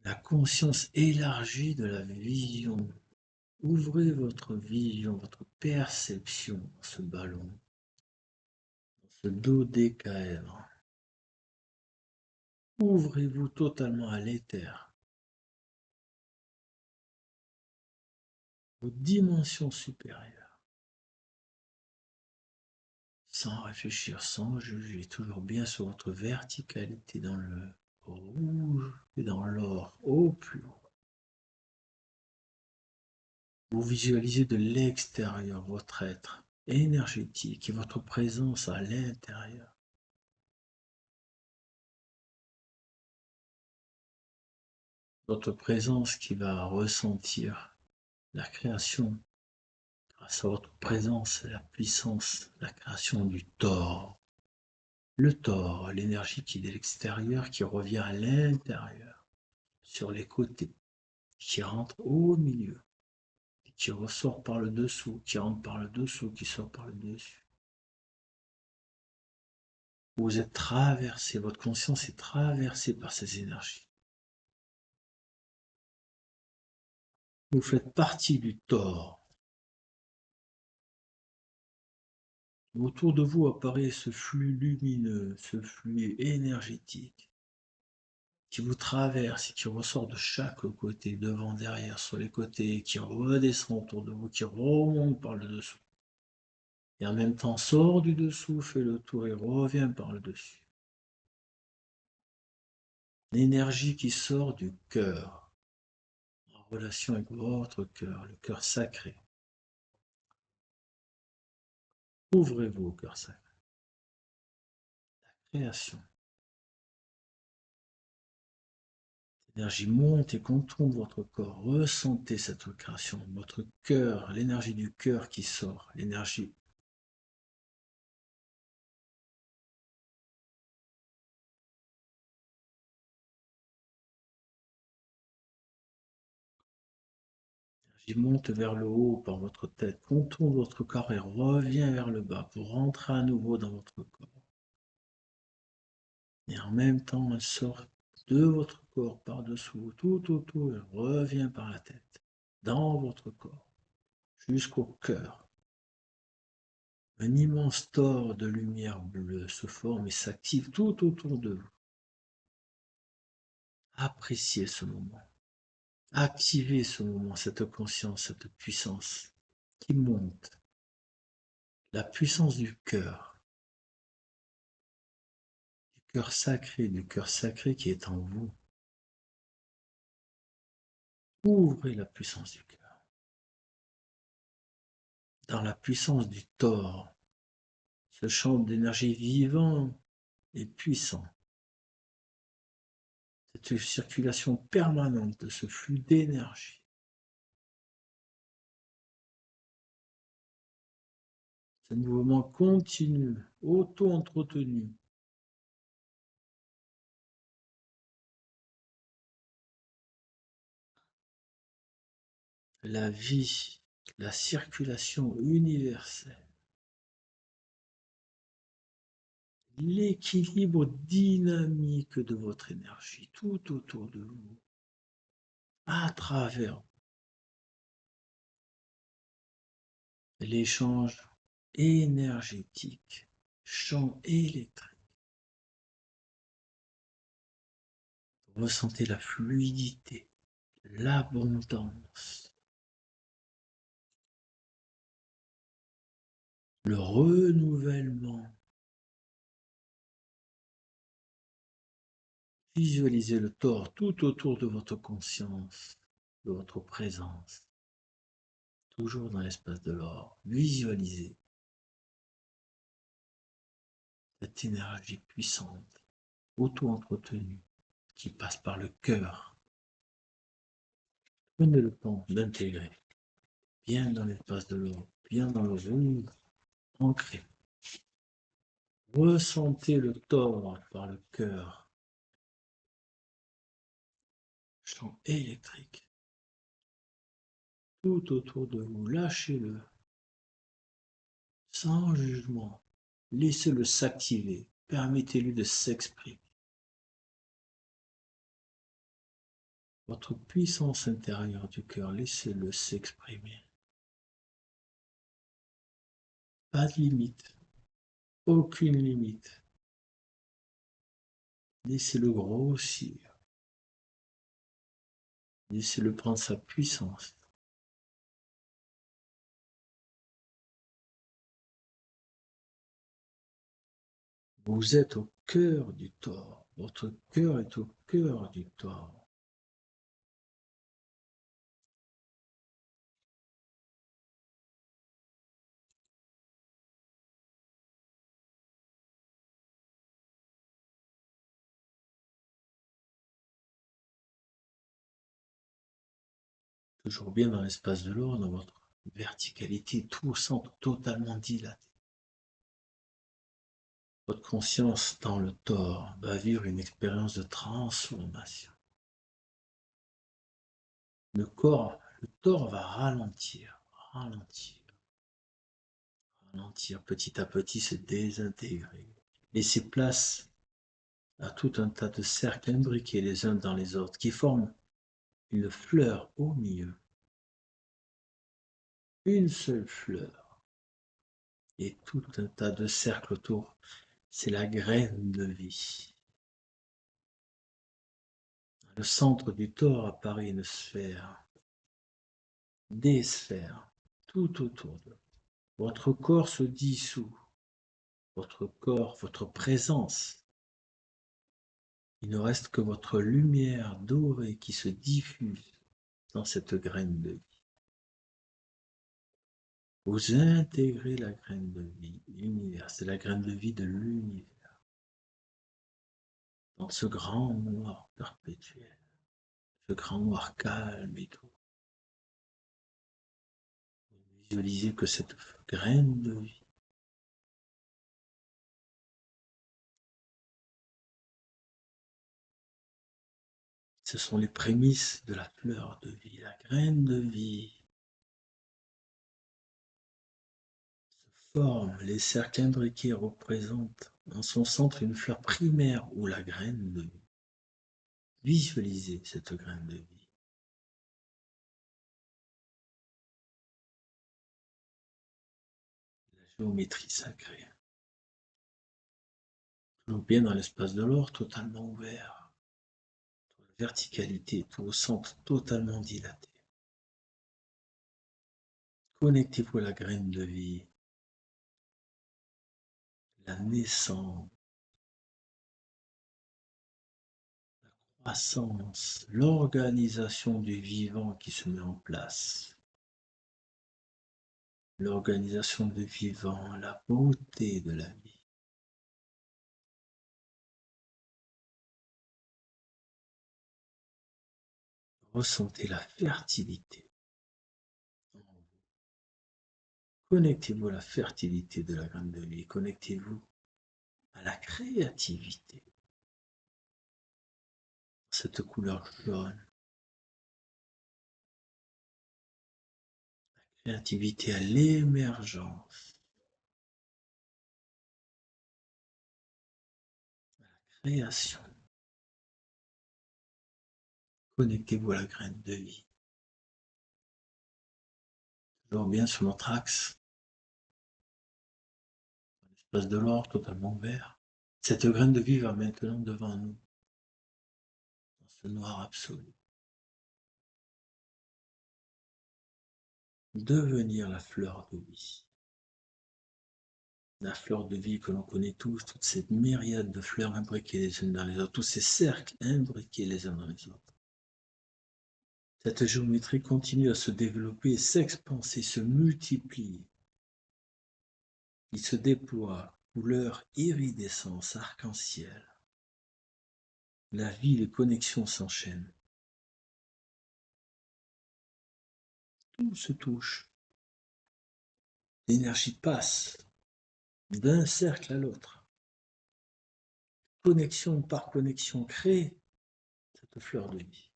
la conscience élargie de la vision. Ouvrez votre vision, votre perception dans ce ballon, dans ce dodécaèdre. Ouvrez-vous totalement à l'éther, aux dimensions supérieures, sans réfléchir, sans juger, toujours bien sur votre verticalité dans le rouge et dans l'or, au plus haut. Vous visualisez de l'extérieur votre être énergétique et votre présence à l'intérieur. Votre présence qui va ressentir la création, grâce à votre présence, la puissance, la création du Thor. Le Thor, l'énergie qui est de l'extérieur, qui revient à l'intérieur, sur les côtés, qui rentre au milieu, qui ressort par le dessous, qui rentre par le dessous, qui sort par le dessus. Vous êtes traversé, votre conscience est traversée par ces énergies. Vous faites partie du Thor. Autour de vous apparaît ce flux lumineux, ce flux énergétique qui vous traverse et qui ressort de chaque côté, devant, derrière, sur les côtés, qui redescend autour de vous, qui remonte par le dessous. Et en même temps sort du dessous, fait le tour et revient par le dessus. L'énergie qui sort du cœur, en relation avec votre cœur, le cœur sacré. Ouvrez-vous au cœur sacré. La création. L'énergie monte et contourne votre corps. Ressentez cette création. Votre cœur, l'énergie du cœur qui sort. L'énergie. L'énergie monte vers le haut par votre tête. Contourne votre corps et revient vers le bas pour rentrer à nouveau dans votre corps. Et en même temps, elle sort de votre corps par-dessous, tout autour, elle revient par la tête, dans votre corps, jusqu'au cœur. Un immense tore de lumière bleue se forme et s'active tout autour de vous. Appréciez ce moment. Activez ce moment, cette conscience, cette puissance qui monte. La puissance du cœur du cœur sacré qui est en vous. Ouvrez la puissance du cœur. Dans la puissance du tore, ce champ d'énergie vivant et puissant. Cette circulation permanente de ce flux d'énergie. Ce mouvement continu, auto-entretenu. La vie, la circulation universelle. L'équilibre dynamique de votre énergie tout autour de vous, à travers l'échange énergétique, champ électrique. Ressentez la fluidité, l'abondance, le renouvellement. Visualisez le tore tout autour de votre conscience, de votre présence, toujours dans l'espace de l'or. Visualisez cette énergie puissante, auto-entretenue, qui passe par le cœur. Prenez le temps d'intégrer, bien dans l'espace de l'or, bien dans le rouge, ancré. Ressentez le tore par le cœur, champ électrique, tout autour de vous. Lâchez-le, sans jugement. Laissez-le s'activer, permettez-lui de s'exprimer. Votre puissance intérieure du cœur, laissez-le s'exprimer. Pas de limite, aucune limite. Laissez-le grossir. Laissez-le prendre sa puissance. Vous êtes au cœur du tore. Votre cœur est au cœur du tore. Toujours bien dans l'espace de l'or, dans votre verticalité, tout semble totalement dilaté. Votre conscience dans le tore va vivre une expérience de transformation. Le tore va ralentir, petit à petit se désintégrer. Laisser place à tout un tas de cercles imbriqués les uns dans les autres qui forment une fleur au milieu. Une seule fleur et tout un tas de cercles autour. C'est la graine de vie. Dans le centre du tore apparaît une sphère, des sphères, tout autour de vous. Votre corps se dissout. Votre corps, votre présence. Il ne reste que votre lumière dorée qui se diffuse dans cette graine de vie. Vous intégrez la graine de vie, l'univers, c'est la graine de vie de l'univers. Dans ce grand noir perpétuel. ce grand noir calme et tout. Visualisez que cette graine de vie ce sont les prémices de la fleur de vie, la graine de vie. Se forme, les cercles imbriqués représentent en son centre une fleur primaire ou la graine de vie. Visualisez cette graine de vie. La géométrie sacrée. Toujours bien dans l'espace de l'or, totalement ouvert. La verticalité, tout au centre, totalement dilaté. Connectez-vous à la graine de vie. La naissance. La croissance. L'organisation du vivant qui se met en place. L'organisation du vivant, la beauté de la vie. Ressentez la fertilité en vous. Connectez-vous à la fertilité de la graine de vie. Connectez-vous à la créativité. Cette couleur jaune. La créativité à l'émergence. À la création. Connectez-vous à la graine de vie. Toujours bien sur notre axe. L'espace de l'or totalement vert. Cette graine de vie va maintenant devant nous. Dans ce noir absolu. Devenir la fleur de vie. La fleur de vie que l'on connaît tous, toute cette myriade de fleurs imbriquées les unes dans les autres, tous ces cercles imbriqués les uns dans les autres. Cette géométrie continue à se développer, s'expanser, se multiplier. Il se déploie, couleur iridescence, arc-en-ciel. La vie, les connexions s'enchaînent. Tout se touche. L'énergie passe d'un cercle à l'autre. Connexion par connexion crée cette fleur de vie.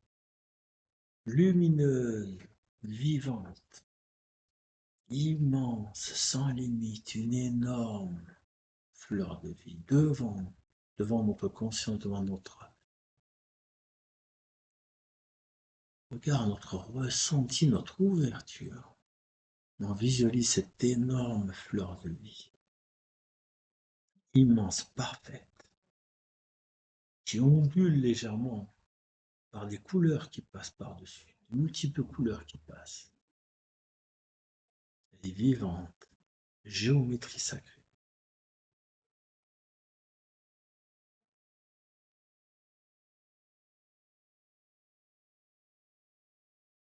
Lumineuse, vivante, immense, sans limite, une énorme fleur de vie devant notre conscience, devant notre regard, notre ressenti, notre ouverture. On visualise cette énorme fleur de vie, immense, parfaite, qui ondule légèrement par des couleurs qui passent par-dessus, de multiples couleurs qui passent. Elle est vivante, géométrie sacrée.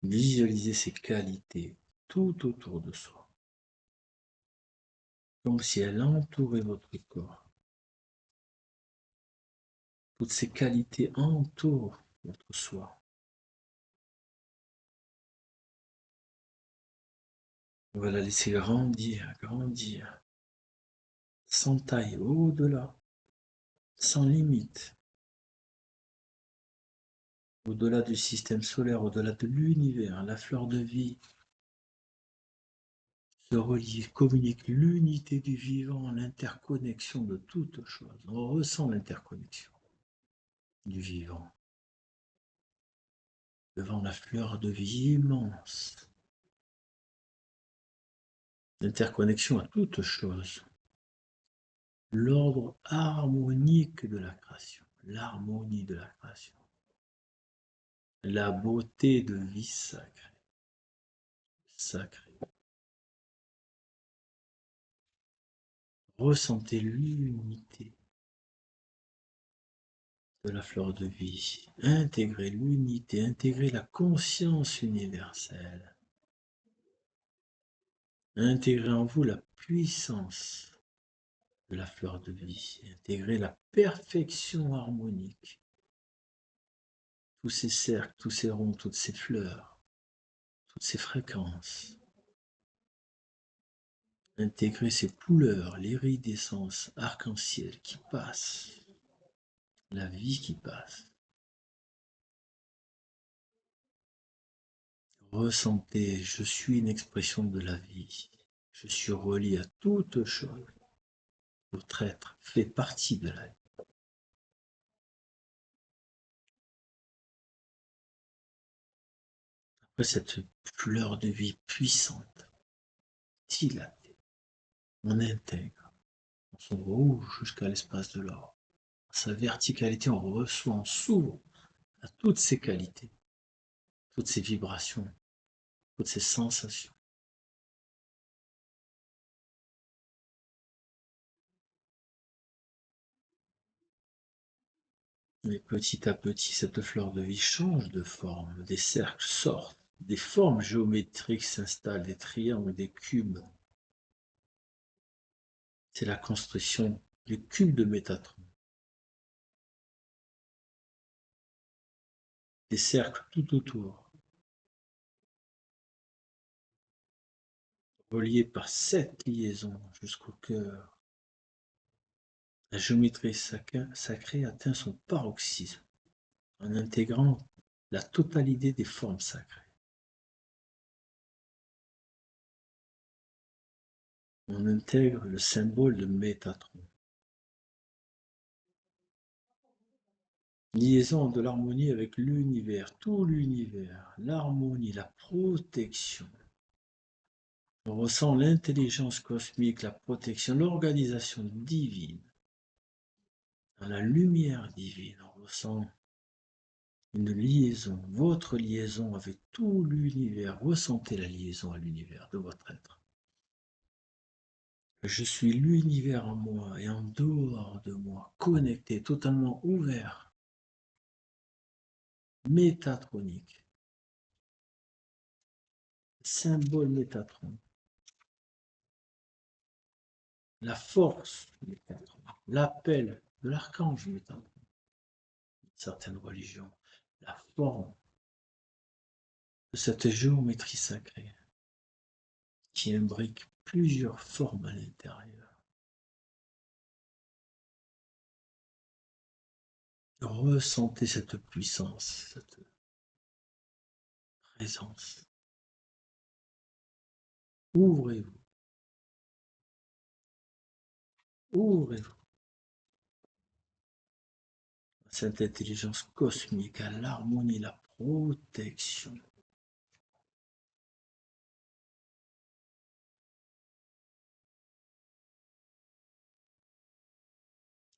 Visualisez ces qualités tout autour de soi, comme si elle entourait votre corps. Toutes ces qualités entourent votre soi. On va la laisser grandir, grandir, sans taille, au-delà, sans limite, au-delà du système solaire, au-delà de l'univers. La fleur de vie se relie, communique l'unité du vivant, l'interconnexion de toutes choses. On ressent l'interconnexion du vivant devant la fleur de vie immense. L'interconnexion à toutes choses. L'ordre harmonique de la création, l'harmonie de la création. La beauté de vie sacrée. Ressentez l'unité de la fleur de vie. Intégrez l'unité, intégrez la conscience universelle. Intégrez en vous la puissance de la fleur de vie. Intégrez la perfection harmonique. tous ces cercles, tous ces ronds, toutes ces fleurs, toutes ces fréquences. Intégrer ces couleurs, l'iridescence arc-en-ciel qui passe, la vie qui passe. Ressentez, je suis une expression de la vie. Je suis relié à toute chose. Votre être fait partie de la vie. Après cette fleur de vie puissante, dilatée, on intègre, on son rouge jusqu'à l'espace de l'or. Sa verticalité, on reçoit, on s'ouvre à toutes ces qualités, toutes ces vibrations, toutes ces sensations. Et petit à petit, cette fleur de vie change de forme, des cercles sortent, des formes géométriques s'installent, des triangles, des cubes. C'est la construction du cube de Métatron. Des cercles tout autour, reliés par 7 liaisons jusqu'au cœur. La géométrie sacrée atteint son paroxysme en intégrant la totalité des formes sacrées. On intègre le symbole de Métatron. Liaison de l'harmonie avec l'univers, tout l'univers, l'harmonie, la protection. On ressent l'intelligence cosmique, la protection, l'organisation divine. Dans la lumière divine, on ressent une liaison, votre liaison avec tout l'univers. Ressentez la liaison à l'univers de votre être. Je suis l'univers en moi et en dehors de moi, connecté, totalement ouvert, métatronique, symbole Métatron, la force Métatron, l'appel de l'archange Métatron, certaines religions, la forme de cette géométrie sacrée qui imbrique plusieurs formes à l'intérieur. Ressentez cette puissance, cette présence. Ouvrez-vous. Ouvrez-vous à cette intelligence cosmique, à l'harmonie, la protection.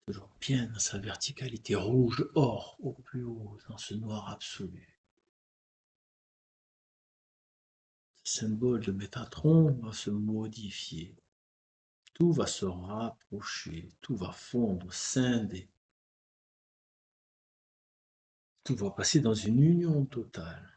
Toujours bien dans sa verticalité, rouge, or, au plus haut, dans ce noir absolu. Ce symbole de Métatron va se modifier. Tout va se rapprocher, tout va fondre, scinder. Tout va passer dans une union totale.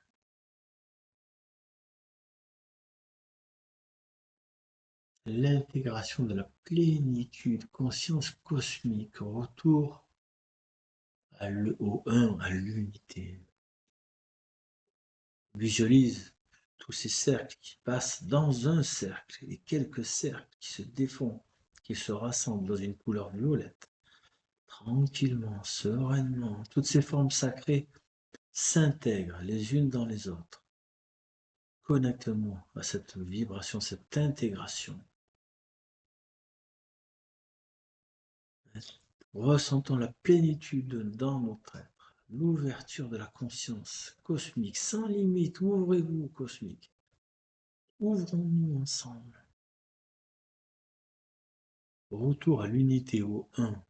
L'intégration de la plénitude, conscience cosmique, retour au un, à l'unité. Visualise tous ces cercles qui passent dans un cercle et quelques cercles qui se défont, qui se rassemblent dans une couleur violette. Tranquillement, sereinement, toutes ces formes sacrées s'intègrent les unes dans les autres. Connecte-nous à cette vibration, cette intégration. Ressentons la plénitude dans notre être, l'ouverture de la conscience cosmique, sans limite. Ouvrez-vous, cosmique. Ouvrons-nous ensemble. Retour à l'unité, au un.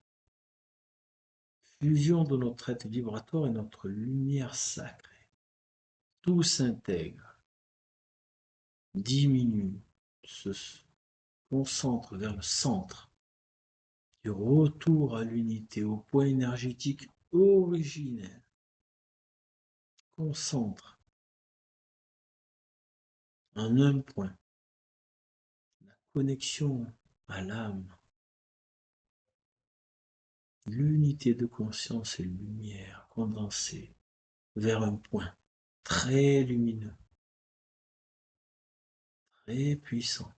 Fusion de notre être vibratoire et notre lumière sacrée. Tout s'intègre, diminue, se concentre vers le centre. Du retour à l'unité, au point énergétique originel. Concentre en un point. La connexion à l'âme. L'unité de conscience et lumière condensée vers un point très lumineux, très puissant,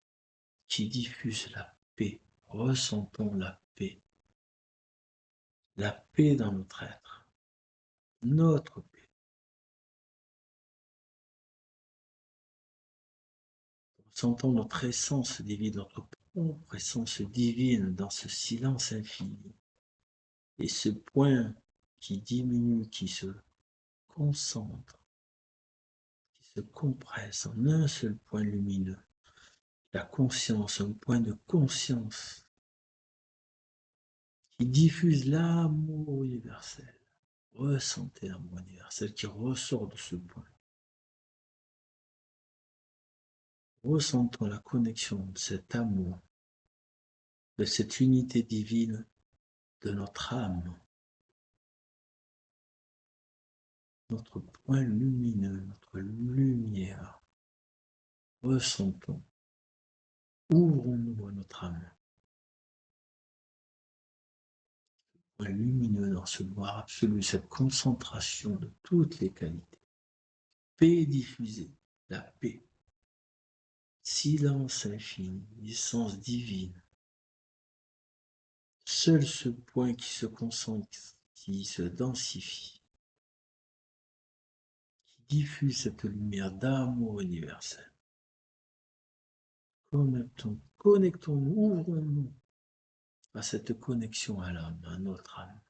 qui diffuse la paix. Ressentons la paix. La paix dans notre être. Notre paix. Ressentons notre essence divine, notre propre essence divine dans ce silence infini. Et ce point qui diminue, qui se concentre, qui se compresse en un seul point lumineux. La conscience, un point de conscience qui diffuse l'amour universel. Ressentez l'amour universel qui ressort de ce point. Ressentons la connexion de cet amour, de cette unité divine de notre âme, notre point lumineux, notre lumière. Ressentons. Ouvrons-nous à notre âme. Point lumineux dans ce noir absolu, cette concentration de toutes les qualités. Paix diffusée, la paix. Silence infini, essence divine. Seul ce point qui se concentre, qui se densifie, qui diffuse cette lumière d'amour universel. Connectons-nous, ouvrons-nous à cette connexion à l'âme, à notre âme.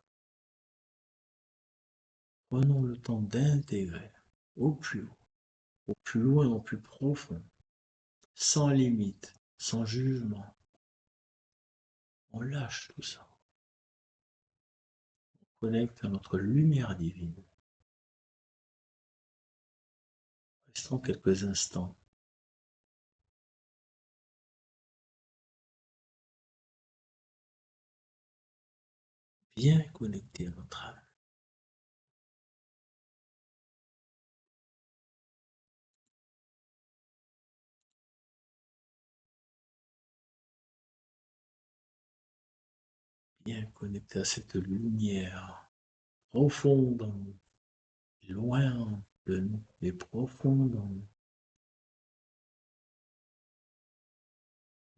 Prenons le temps d'intégrer au plus haut, au plus loin, au plus profond, sans limite, sans jugement. On lâche tout ça. On connecte à notre lumière divine. Restons quelques instants. Bien connecté à notre âme. Bien connecté à cette lumière profonde en nous, loin de nous, mais profonde en nous.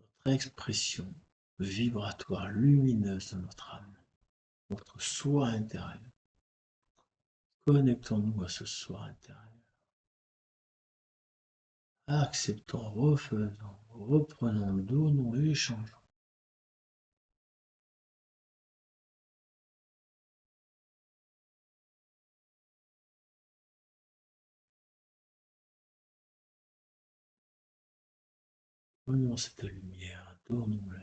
Notre expression vibratoire, lumineuse de notre âme, notre soi intérieur. Connectons-nous à ce soi intérieur. Acceptons, refaisons, reprenons, donnons, échangeons. Prenons cette lumière, donnons-la.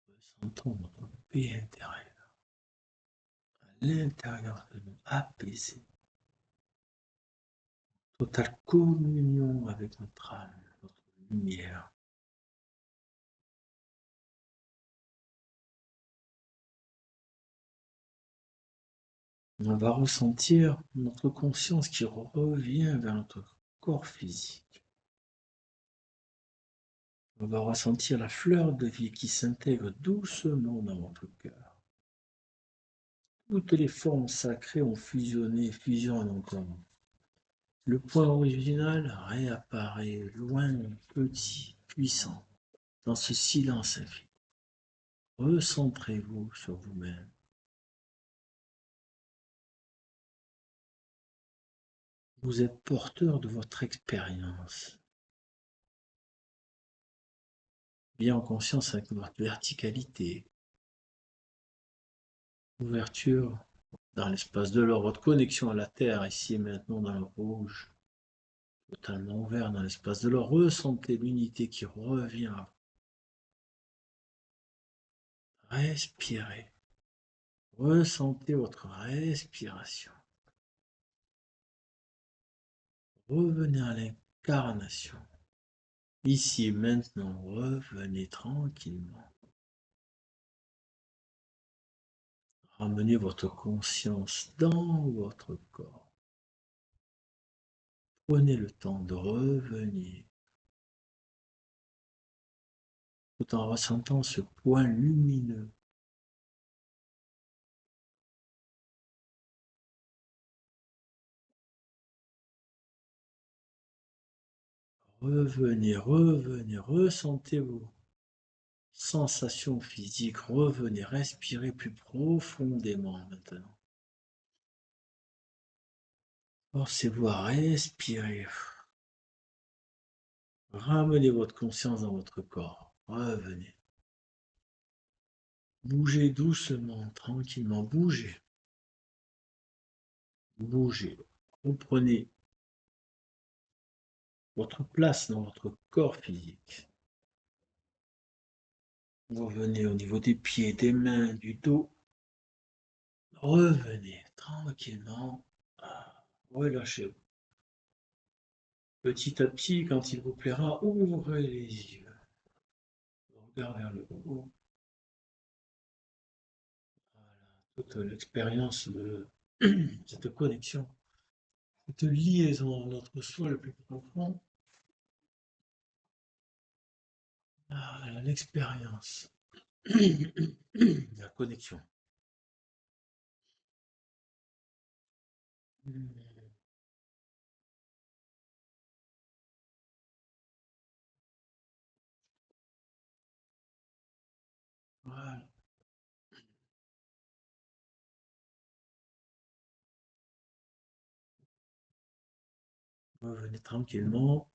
Ressentons notre paix intérieure, à l'intérieur de nous, apaisée. Totale communion avec notre âme, notre lumière. On va ressentir notre conscience qui revient vers notre corps physique. On va ressentir la fleur de vie qui s'intègre doucement dans votre cœur. Toutes les formes sacrées ont fusionné, fusionnent encore. Le point original réapparaît loin, petit, puissant, dans ce silence infini. Recentrez-vous sur vous-même. Vous êtes porteur de votre expérience. Bien en conscience avec votre verticalité. Ouverture dans l'espace de l'or, votre connexion à la terre, ici et maintenant dans le rouge. Totalement ouvert dans l'espace de l'or. Ressentez l'unité qui revient à vous. Respirez. Ressentez votre respiration. Revenez à l'incarnation. Ici et maintenant, revenez tranquillement. Ramenez votre conscience dans votre corps. Prenez le temps de revenir, tout en ressentant ce point lumineux. Revenez, revenez, ressentez vos sensations physiques, revenez, respirez plus profondément maintenant. Forcez-vous à respirer. Ramenez votre conscience dans votre corps. Revenez. Bougez doucement, tranquillement, bougez. Bougez. Comprenez votre place dans votre corps physique. Revenez au niveau des pieds, des mains, du dos. Revenez tranquillement. Relâchez-vous. Petit à petit, quand il vous plaira, ouvrez les yeux. Regardez vers le haut. Voilà. Toute l'expérience de cette connexion, cette liaison à notre soi le plus profond. L'expérience, la connexion. Voilà. Revenez tranquillement.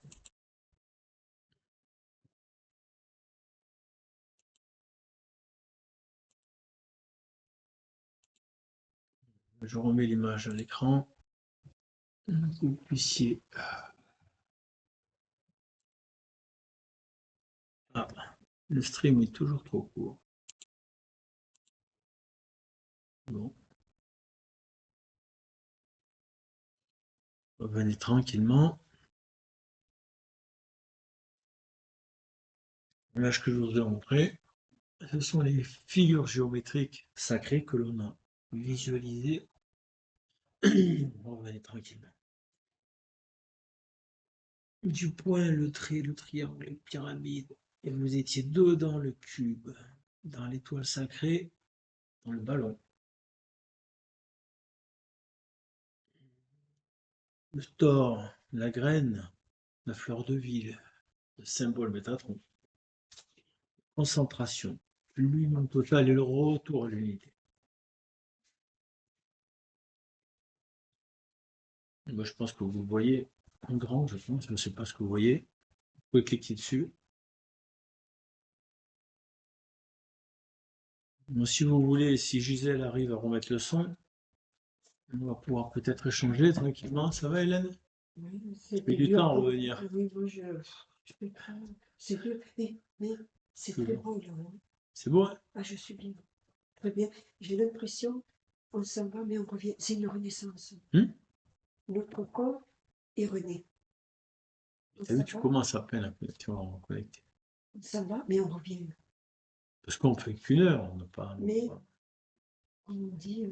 Je remets l'image à l'écran. Que vous puissiez. Le stream est toujours trop court. Bon. Revenez tranquillement. L'image que je vous ai montré, ce sont les figures géométriques sacrées que l'on a visualisées. Revenez tranquillement. Du point, le trait, le triangle, la pyramide, et vous étiez dedans le cube, dans l'étoile sacrée, dans le ballon. Le store, la graine, la fleur de vie, le symbole Métatron. Concentration, l'union totale et le retour à l'unité. Moi, je pense que vous voyez en grand, je pense, je ne sais pas ce que vous voyez. Vous pouvez cliquer dessus. Bon, si vous voulez, si Gisèle arrive à remettre le son, on va pouvoir peut-être échanger tranquillement. Ça va, Hélène? Oui, ça fait du temps à revenir. Oui, moi, je peux pas. C'est dur. Mais c'est très bon, là. C'est bon, hein? Ah, je suis bien. Très bien. J'ai l'impression, on s'en va, mais on revient. C'est une renaissance. Notre corps est rené. T'as vu, tu commences à peine à connecter. On s'en va, mais on revient. Parce qu'on fait qu'une heure, on n'a pas. Mais, comme on dit,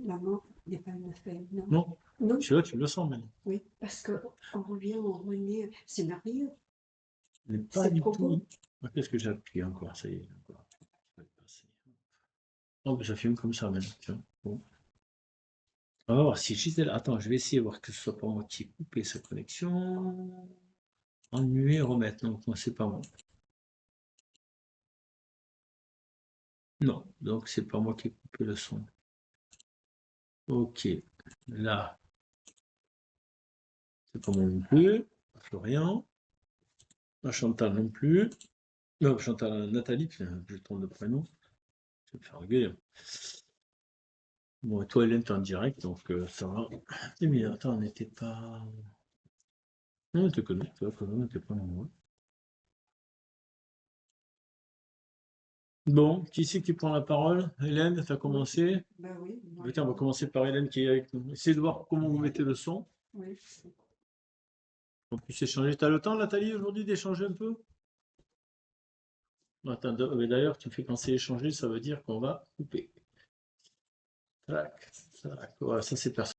la mort n'est pas une fin. Non. Non. Non. Tu vois, tu le sens maintenant. Oui, parce qu'on revient, on renaît. C'est merveilleux. Mais pas du tout. Qu'est-ce que j'ai appuyé encore? Ça y est. Encore. Oh, mais ça filme comme ça maintenant. Tiens. Bon. On va voir si Gisèle. Attends, je vais essayer de voir que ce soit pas moi qui ai coupé sa connexion. Ennuyer, remettre. Non, c'est pas moi. Non, donc c'est pas moi qui ai coupé le son. Ok. Là. C'est pas moi non plus. Florian. Pas Chantal non plus. Non, Chantal, Nathalie, je tourne le prénom. Je vais me faire engueuler. Bon, et toi, Hélène, t'es en direct, donc ça va. Mais attends, on n'était pas. Non, on te connaît, toi, on n'était pas nombreux. Bon, qui c'est qui prend la parole? Hélène, t'as commencé? Ben oui. Tiens, on va commencer par Hélène qui est avec nous. Essayez de voir comment vous mettez le son. Oui. On puisse échanger. T'as le temps, Nathalie, aujourd'hui, d'échanger un peu? Attends, d'ailleurs, tu fais quand c'est échanger, ça veut dire qu'on va couper. Tac, tac. Voilà, ça c'est personnel.